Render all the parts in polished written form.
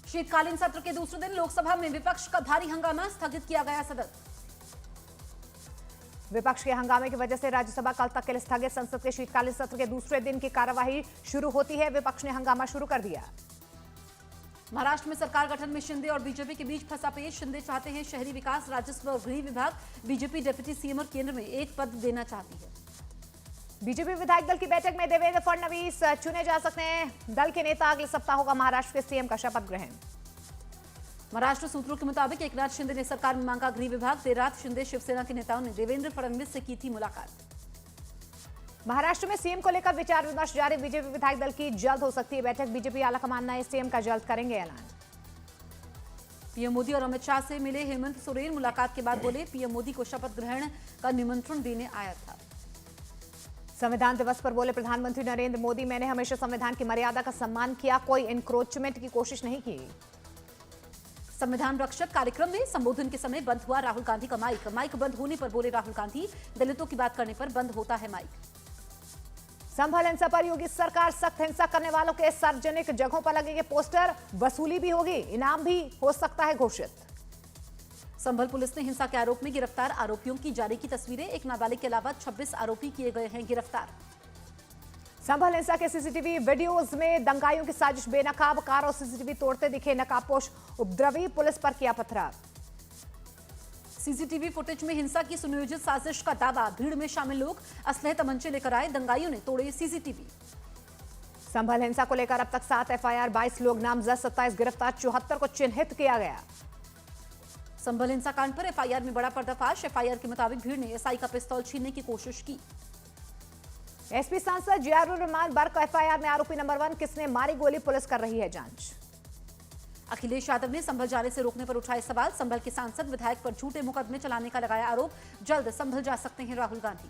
शीतकालीन सत्र के दूसरे दिन लोकसभा में विपक्ष का भारी हंगामा, स्थगित किया गया सदन। विपक्ष के हंगामे की वजह से राज्यसभा कल तक के लिए स्थगित। संसद के शीतकालीन सत्र के दूसरे दिन की कार्यवाही शुरू होती है, विपक्ष ने हंगामा शुरू कर दिया। महाराष्ट्र में सरकार गठन में शिंदे और बीजेपी के बीच फंसा पेच। शिंदे चाहते हैं शहरी विकास, राजस्व और गृह विभाग। बीजेपी डिप्टी सीएम और केंद्र में एक पद देना चाहती है। बीजेपी विधायक दल की बैठक में देवेंद्र फडणवीस चुने जा सकते हैं। दल के नेता अगले सप्ताह होगा महाराष्ट्र के सीएम का शपथ ग्रहण। महाराष्ट्र सूत्रों के मुताबिक एकनाथ शिंदे ने सरकार में मांगा गृह विभाग। देर रात शिंदे शिवसेना के नेताओं ने देवेंद्र फडणवीस से की थी मुलाकात। महाराष्ट्र में सीएम को लेकर विचार विमर्श जारी। बीजेपी विधायक दल की जल्द हो सकती है बैठक। बीजेपी आला का मानना है सीएम का जल्द करेंगे ऐलान। पीएम मोदी और अमित शाह से मिले हेमंत सोरेन। मुलाकात के बाद बोले पीएम मोदी को शपथ ग्रहण का निमंत्रण देने आया था। संविधान दिवस पर बोले प्रधानमंत्री नरेंद्र मोदी, मैंने हमेशा संविधान की मर्यादा का सम्मान किया, कोई इंक्रोचमेंट की कोशिश नहीं की। संविधान रक्षक कार्यक्रम में संबोधन के समय बंद हुआ राहुल गांधी का माइक। माइक बंद होने पर बोले राहुल गांधी, दलितों की बात करने पर बंद होता है माइक। संभल हिंसा पर योगी सरकार, सख्त हिंसा करने वालों के सार्वजनिक जगहों पर लगेंगे पोस्टर, वसूली भी होगी, इनाम भी हो सकता है घोषित। संभल पुलिस ने हिंसा के आरोप में गिरफ्तार आरोपियों की जारी की तस्वीरें। एक नाबालिग के अलावा 26 आरोपी किए गए हैं गिरफ्तार। संभल हिंसा के सीसीटीवी वीडियोज में दंगाइयों की साजिश बेनकाब, कार और सीसीटीवी तोड़ते दिखे नकाबपोश उपद्रवी, पुलिस पर किया पथराव। सीसीटीवी फुटेज में हिंसा की सुनियोजित साजिश का दावा। भीड़ में शामिल लोग असलहे तमंचे लेकर आए, दंगाइयों ने तोड़े सीसीटीवी। संभल हिंसा को लेकर अब तक 7 एफआईआर, 22 लोग नामजद, 27 गिरफ्तार, 74 को चिन्हित किया गया। संभल हिंसा कांड पर एफआईआर में बड़ा पर्दाफाश। एफआईआर के मुताबिक भीड़ ने एसआई का पिस्तौल छीनने की कोशिश की। एसपी सांसद जियारुर रहमान बर्क एफआईआर में आरोपी नंबर 1, किसने मारी गोली, पुलिस कर रही है जांच। अखिलेश यादव ने संभल जाने से रोकने पर उठाए सवाल। संभल के सांसद विधायक पर झूठे मुकदमे चलाने का लगाया आरोप। जल्द संभल जा सकते हैं राहुल गांधी।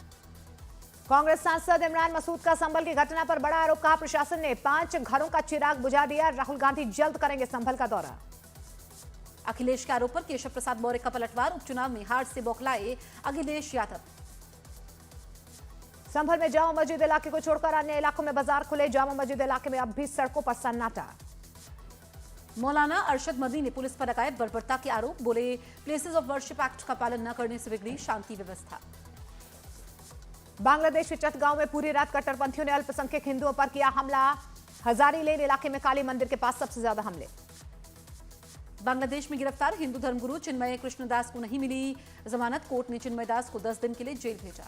कांग्रेस सांसद इमरान मसूद का संभल की घटना पर बड़ा आरोप, कहा प्रशासन ने 5 घरों का चिराग बुझा दिया। राहुल गांधी जल्द करेंगे संभल का दौरा। अखिलेश के आरोप पर केशव प्रसाद मौर्य का पलटवार। उपचुनाव में हार से बौखलाए अखिलेश यादव। संभल में जामा मस्जिद इलाके को छोड़कर अन्य इलाकों में बाजार खुले। जामा मस्जिद इलाके में अब भी सड़कों पर सन्नाटा। मौलाना अरशद मदनी ने पुलिस पर लगाए बर्बरता के आरोप। बोले प्लेसेस ऑफ वर्शिप एक्ट का पालन न करने से बिगड़ी शांति व्यवस्था। बांग्लादेश के चटगांव में पूरी रात कट्टरपंथियों ने अल्पसंख्यक हिंदुओं पर किया हमला। हजारी लेन इलाके में काली मंदिर के पास सबसे ज्यादा हमले। बांग्लादेश में गिरफ्तार हिंदू धर्मगुरु चिन्मय कृष्णदास को नहीं मिली जमानत। कोर्ट ने चिन्मय दास को 10 दिन के लिए जेल भेजा।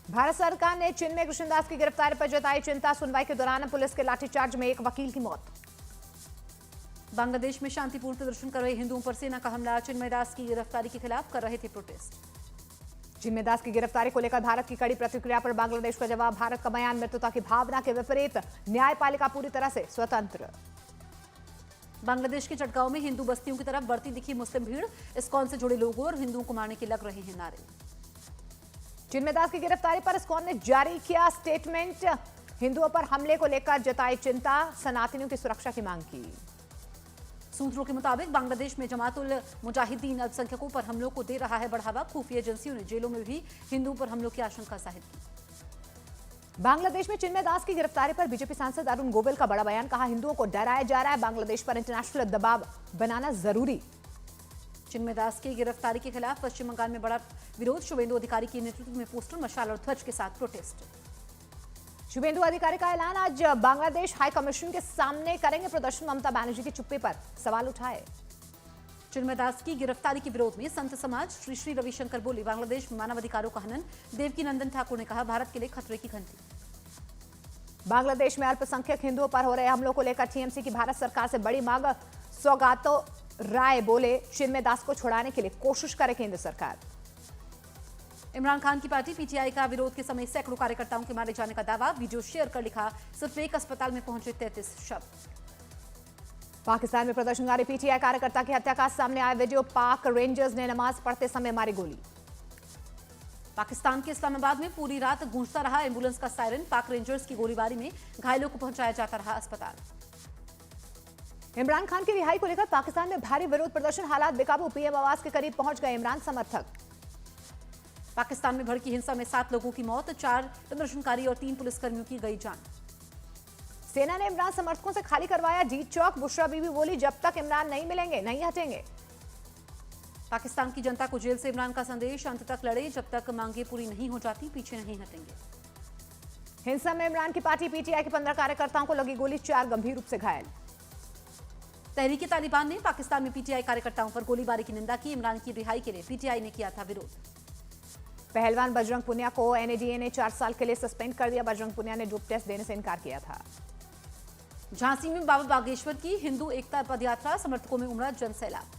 भारत सरकार ने चिन्मय कृष्णदास की गिरफ्तारी पर जताई चिंता। सुनवाई के दौरान पुलिस के लाठीचार्ज में एक वकील की मौत। बांग्लादेश में शांतिपूर्ण प्रदर्शन कर रहे हिंदुओं पर सेना का हमला। चिन्मय दास की गिरफ्तारी के खिलाफ कर रहे थे प्रोटेस्ट। चिन्मय दास की गिरफ्तारी को लेकर भारत की कड़ी प्रतिक्रिया पर बांग्लादेश का जवाब। भारत का बयान मित्रता की भावना के विपरीत, न्यायपालिका पूरी तरह से स्वतंत्र। बांग्लादेश के चटगांव में हिंदू बस्तियों की तरफ बढ़ती दिखी मुस्लिम भीड़। इस्कॉन से जुड़े लोगों और हिंदुओं को मारने के लग रहे हैं नारे। चिन्मय दास की गिरफ्तारी पर इस्कॉन ने जारी किया स्टेटमेंट। हिंदुओं पर हमले को लेकर जताई चिंता, सनातनियों की सुरक्षा की मांग की। सूत्रों के मुताबिक बांग्लादेश में जमातुल मुजाहिदीन अल्पसंख्यकों पर हमलों को दे रहा है बढ़ावा। खुफिया एजेंसियों ने जेलों में भी हिंदुओं पर हमलों की आशंका जाहिर की। बांग्लादेश में चिन्मय दास की गिरफ्तारी पर बीजेपी सांसद अरुण गोविल का बड़ा बयान, कहा हिंदुओं को डराया जा रहा है, बांग्लादेश पर इंटरनेशनल दबाव बनाना जरूरी। चिन्मय दास की गिरफ्तारी के खिलाफ पश्चिम बंगाल में बड़ा विरोध। शुभेंदु अधिकारी के नेतृत्व में पोस्टर, मशाल और ध्वज के साथ प्रोटेस्ट। शुभेंदु अधिकारी का ऐलान, आज बांग्लादेश हाई कमीशन के सामने करेंगे प्रदर्शन। ममता बनर्जी की चुप्पी पर सवाल उठाए। चिन्मय दास की गिरफ्तारी के विरोध में संत समाज श्री श्री रविशंकर बोले बांग्लादेश में मानवाधिकारों का हनन। देवकी नंदन ठाकुर ने कहा भारत के लिए खतरे की घंटी। बांग्लादेश में अल्पसंख्यक हिंदुओं पर हो रहे हमलों को लेकर टीएमसी की भारत सरकार से बड़ी मांग। सौगातो राय बोले चिन्मय दास को छुड़ाने के लिए कोशिश करे केंद्र सरकार। इमरान खान की पार्टी पीटीआई का विरोध के समय सैकड़ों कार्यकर्ताओं के मारे जाने का दावा। वीडियो शेयर कर लिखा सिर्फ एक अस्पताल में पहुंचे 33 शव। पाकिस्तान में प्रदर्शनकारी पीटीआई कार्यकर्ता की हत्या का सामने आया वीडियो। पाक रेंजर्स ने नमाज पढ़ते समय मारी गोली। पाकिस्तान के इस्लामाबाद में पूरी रात गूंजता रहा एम्बुलेंस का सायरन। पाक रेंजर्स की गोलीबारी में घायलों को पहुंचाया जाता रहा अस्पताल। इमरान खान की रिहाई को लेकर पाकिस्तान में भारी विरोध प्रदर्शन, हालात बेकाबू। पीएम आवास के करीब पहुंच गए इमरान समर्थक। पाकिस्तान में भड़की हिंसा में 7 लोगों की मौत, 4 प्रदर्शनकारी और 3 पुलिसकर्मियों की गई जान। सेना ने इमरान समर्थकों से खाली करवाया जीत चौक। बुशरा बीबी बोली, जब तक इमरान नहीं मिलेंगे नहीं हटेंगे। पाकिस्तान की जनता को जेल से इमरान का संदेश, अंत तक लड़े, जब तक मांगे पूरी नहीं हो जाती पीछे नहीं हटेंगे। हिंसा में इमरान की पार्टी पीटीआई के 15 कार्यकर्ताओं को लगी गोली, 4 गंभीर रूप से घायल। तहरीक तालिबान ने पाकिस्तान में पीटीआई कार्यकर्ताओं पर गोलीबारी की निंदा की। इमरान की रिहाई के लिए पीटीआई ने किया था विरोध। पहलवान बजरंग पुनिया को एनएडीए ने 4 साल के लिए सस्पेंड कर दिया। बजरंग पुनिया ने ड्रग टेस्ट देने से इनकार किया था। झांसी में बाबा बागेश्वर की हिंदू एकता पदयात्रा, समर्थकों में उमड़ा जनसैलाब।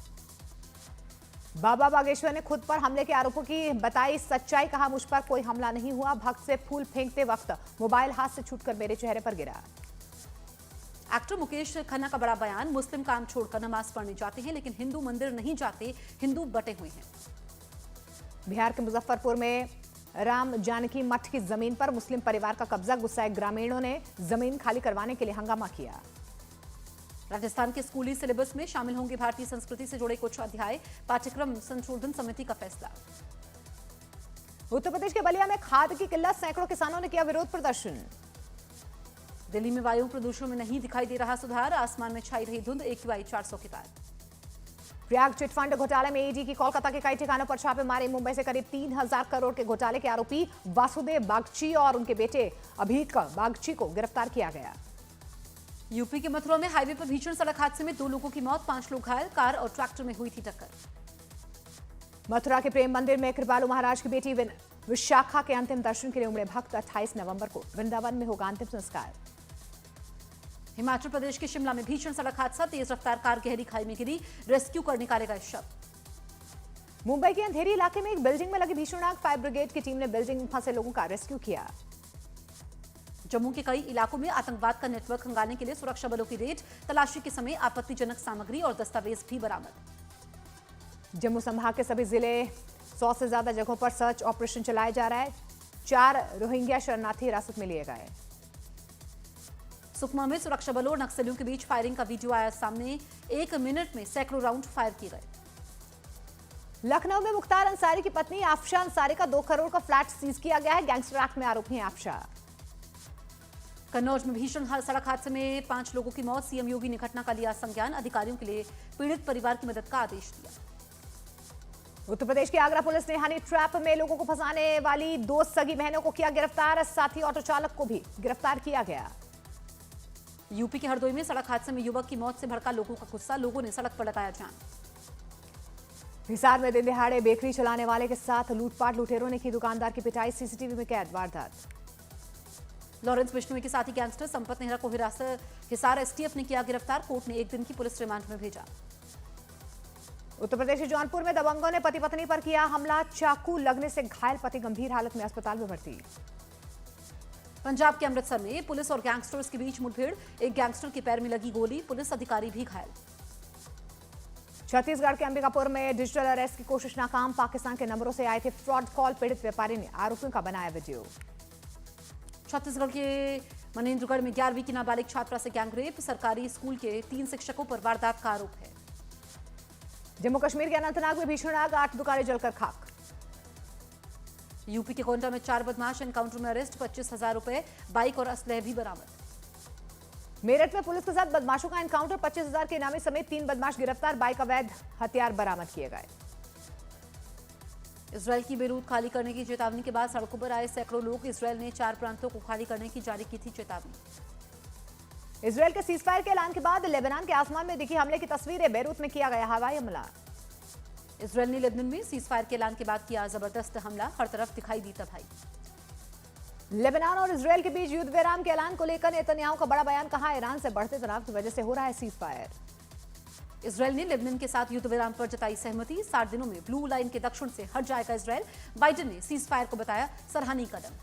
बाबा बागेश्वर ने खुद पर हमले के आरोपों की बताई सच्चाई, कहा मुझ पर कोई हमला नहीं हुआ। भक्त से फूल फेंकते वक्त मोबाइल हाथ से छूटकर मेरे चेहरे पर गिरा। एक्टर मुकेश खन्ना का बड़ा बयान, मुस्लिम काम छोड़कर नमाज पढ़ने जाते हैं लेकिन हिंदू मंदिर नहीं जाते, हिंदू बटे हुए हैं। बिहार के मुजफ्फरपुर में राम जानकी मठ की जमीन पर मुस्लिम परिवार का कब्जा, गुस्साए ग्रामीणों ने जमीन खाली करवाने के लिए हंगामा किया। राजस्थान के स्कूली सिलेबस में शामिल होंगे भारतीय संस्कृति से जुड़े कुछ अध्याय, पाठ्यक्रम संशोधन समिति का फैसला। उत्तर प्रदेश के बलिया में खाद की किल्लत, सैकड़ों किसानों ने किया विरोध प्रदर्शन। दिल्ली में वायु प्रदूषण में नहीं दिखाई दे रहा सुधार, आसमान में छाई रही धुंध, AQI 400 के पार। प्रयाग चिटफंड घोटाले में ईडी की कोलकाता के कई ठिकानों पर छापे मारे। मुंबई से करीब 3000 करोड़ के घोटाले के आरोपी वासुदेव बागची और उनके बेटे अभीत बागची को गिरफ्तार किया गया। यूपी के मथुरा में हाईवे पर भीषण सड़क हादसे में 2 लोगों की मौत, 5 लोग घायल, कार और ट्रैक्टर में हुई थी टक्कर। मथुरा के प्रेम मंदिर में कृपालु महाराज की बेटी विशाखा के अंतिम दर्शन के लिए उमड़े भक्त। 28 नवंबर को वृंदावन में होगा अंतिम संस्कार। हिमाचल प्रदेश के शिमला में भीषण सड़क हादसा, तेज रफ्तार कार गहरी खाई में गिरी, रेस्क्यू करने का रहेगा शव। मुंबई के अंधेरी इलाके में एक बिल्डिंग में लगी भीषण आग, फायर ब्रिगेड की टीम ने बिल्डिंग में फंसे लोगों का रेस्क्यू किया। जम्मू के कई इलाकों में आतंकवाद का नेटवर्क खंगालने के लिए सुरक्षा बलों की रेड, तलाशी के समय आपत्तिजनक सामग्री और दस्तावेज भी बरामद। जम्मू संभाग के सभी जिले 100 से ज्यादा जगहों पर सर्च ऑपरेशन चलाया जा रहा है। 4 रोहिंग्या शरणार्थी हिरासत में लिए गए। सुकमा में सुरक्षा बलों और नक्सलियों के बीच फायरिंग का वीडियो आया सामने, 1 मिनट में सैकड़ों राउंड फायर किए गए। लखनऊ में मुख्तार अंसारी की पत्नी आफशा अंसारी का 2 करोड़ का फ्लैट सीज किया गया है। गैंगस्टर एक्ट में आरोपी हैं आफशा। कन्नौज में भीषण सड़क हादसे में 5 लोगों की मौत, सीएम योगी ने घटना का लिया संज्ञान, अधिकारियों के लिए पीड़ित परिवार की मदद का आदेश दिया। उत्तर प्रदेश की आगरा पुलिस ने हनी ट्रैप में लोगों को फंसाने वाली 2 सगी बहनों को किया गिरफ्तार, साथ ही ऑटो चालक को भी गिरफ्तार किया गया। यूपी के हरदोई में सड़क हादसे में युवक की मौत से भड़का लोगों का गुस्सा, लोगों ने सड़क पर लगाया जाम। हिसार में दिन दिहाड़े बेकरी चलाने वाले के साथ लूटपाट, लुटेरों ने की दुकानदार की पिटाई, सीसीटीवी में कैद वारदात। लॉरेंस बिश्नोई के साथी गैंगस्टर संपत नेहरा को हिसार एसटीएफ ने किया गिरफ्तार, कोर्ट ने 1 दिन की पुलिस रिमांड में भेजा। उत्तर प्रदेश के जौनपुर में दबंगों ने पति पत्नी पर किया हमला, चाकू लगने से घायल पति गंभीर हालत में अस्पताल में भर्ती। पंजाब के अमृतसर में पुलिस और गैंगस्टर्स के बीच मुठभेड़, एक गैंगस्टर के पैर में लगी गोली, पुलिस अधिकारी भी घायल। छत्तीसगढ़ के अंबिकापुर में डिजिटल अरेस्ट की कोशिश नाकाम, पाकिस्तान के नंबरों से आए थे फ्रॉड कॉल, पीड़ित व्यापारी ने आरोपियों का बनाया वीडियो। छत्तीसगढ़ के मनेन्द्रगढ़ में 11वीं की नाबालिग छात्रा से गैंगरेप, सरकारी स्कूल के 3 शिक्षकों पर वारदात का आरोप है। जम्मू कश्मीर के अनंतनाग में भीषण आग, 8 दुकानें जलकर खाक। यूपी के गोंडा में 4 बदमाश एनकाउंटर में अरेस्ट, 25,000 रुपए, बाइक और असलह भी बरामद। मेरठ में पुलिस के साथ बदमाशों का एनकाउंटर, 25,000 के इनामी समेत 3 बदमाश गिरफ्तार, बाइक अवैध हथियार बरामद किए गए। इजरायल की बेरूत खाली करने की चेतावनी के बाद सड़कों पर आए सैकड़ों लोग, इजरायल ने 4 प्रांतों को खाली करने की जारी की थी चेतावनी। इजरायल के सीजफायर के ऐलान के बाद लेबनान के आसमान में दिखी हमले की तस्वीरें, बेरूत में किया गया हवाई हमला। इजरायल ने लेबनान में सीजफायर के ऐलान के बाद किया जबरदस्त हमला, हर तरफ दिखाई दी तबाही। लेबनान और इजरायल के बीच युद्ध विराम के ऐलान को लेकर नेतन्याहू का बड़ा बयान, कहा ईरान से बढ़ते तनाव की वजह से हो रहा है सीजफायर। इजरायल ने लेबनान के साथ युद्ध विराम पर जताई सहमति, 60 दिनों में ब्लू लाइन के दक्षिण से हट जाएगा इजरायल, बाइडेन ने सीजफायर को बताया सराहनीय कदम।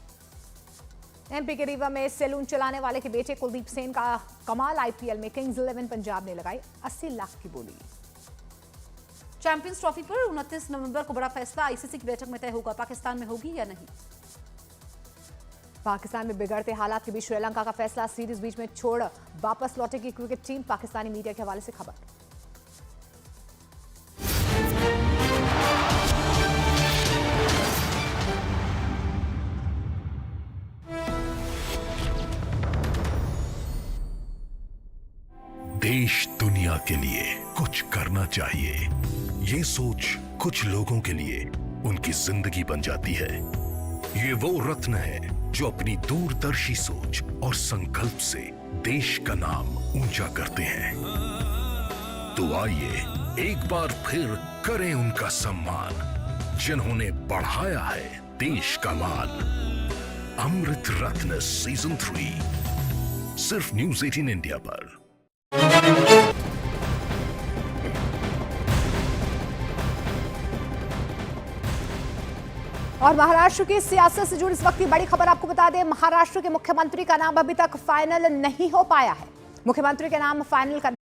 एमपी के रीवा में सैलून चलाने वाले के बेटे कुलदीप सेन का कमाल, आईपीएल में किंग्स 11 पंजाब ने लगाई 80 लाख की बोली। चैंपियंस ट्रॉफी पर 29 नवंबर को बड़ा फैसला, आईसीसी की बैठक में तय होगा पाकिस्तान में होगी या नहीं। पाकिस्तान में बिगड़ते हालात के बीच श्रीलंका का फैसला, सीरीज बीच में छोड़ वापस लौटेगी क्रिकेट टीम, पाकिस्तानी मीडिया के हवाले से खबर। देश दुनिया के लिए कुछ करना चाहिए, ये सोच कुछ लोगों के लिए उनकी जिंदगी बन जाती है। ये वो रत्न है जो अपनी दूरदर्शी सोच और संकल्प से देश का नाम ऊंचा करते हैं। तो आइए एक बार फिर करें उनका सम्मान, जिन्होंने बढ़ाया है देश का मान। अमृत रत्न सीजन 3 सिर्फ न्यूज़ 18 इंडिया पर। और महाराष्ट्र की सियासत से जुड़ी इस वक्त की बड़ी खबर आपको बता दें, महाराष्ट्र के मुख्यमंत्री का नाम अभी तक फाइनल नहीं हो पाया है। मुख्यमंत्री के नाम फाइनल करने